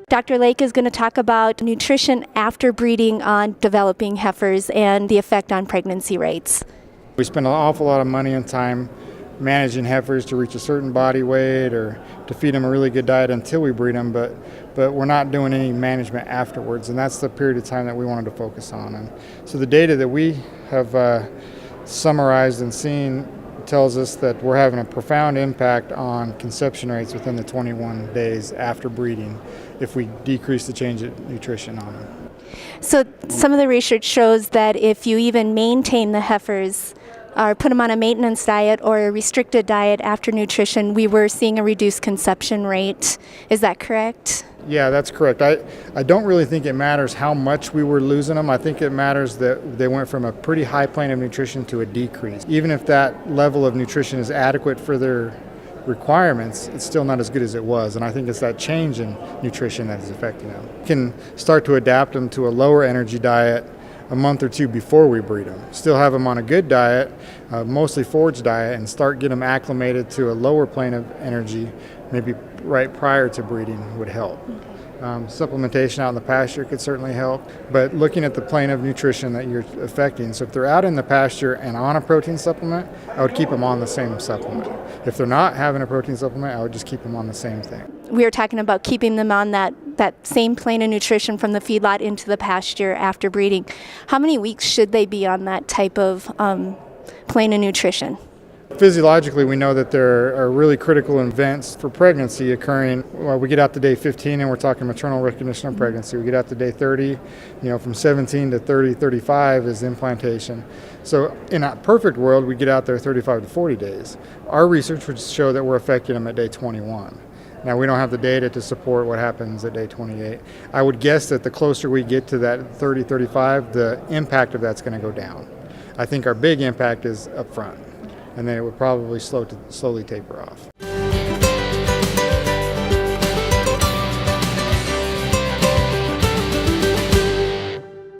Dr. Lake is going to talk about nutrition after breeding on developing heifers and the effect on pregnancy rates. We spend an awful lot of money and time managing heifers to reach a certain body weight or to feed them a really good diet until we breed them, but we're not doing any management afterwards, and that's the period of time that we wanted to focus on. And so the data that we have summarized and seen tells us that we're having a profound impact on conception rates within the 21 days after breeding if we decrease the change in nutrition on them. So some of the research shows that if you even maintain the heifers or put them on a maintenance diet or a restricted diet after nutrition, we were seeing a reduced conception rate. Is that correct? Yeah, that's correct. I don't really think it matters how much we were losing them. I think it matters that they went from a pretty high plane of nutrition to a decrease. Even if that level of nutrition is adequate for their requirements, it's still not as good as it was. And I think it's that change in nutrition that is affecting them. We can start to adapt them to a lower energy diet a month or two before we breed them. Still have them on a good diet, mostly forage diet, and start getting them acclimated to a lower plane of energy, maybe right prior to breeding would help. Supplementation out in the pasture could certainly help, but looking at the plane of nutrition that you're affecting. So if they're out in the pasture and on a protein supplement, I would keep them on the same supplement. If they're not having a protein supplement, I would just keep them on the same thing. We were talking about keeping them on that same plane of nutrition from the feedlot into the pasture after breeding. How many weeks should they be on that type of plane of nutrition? Physiologically, we know that there are really critical events for pregnancy occurring. Well, we get out to day 15 and we're talking maternal recognition of pregnancy. We get out to day 30, from 17 to 30, 35 is implantation. So in a perfect world, we get out there 35 to 40 days. Our research would show that we're affecting them at day 21. Now, we don't have the data to support what happens at day 28. I would guess that the closer we get to that 30, 35, the impact of that's going to go down. I think our big impact is up front, and then it would probably slowly taper off.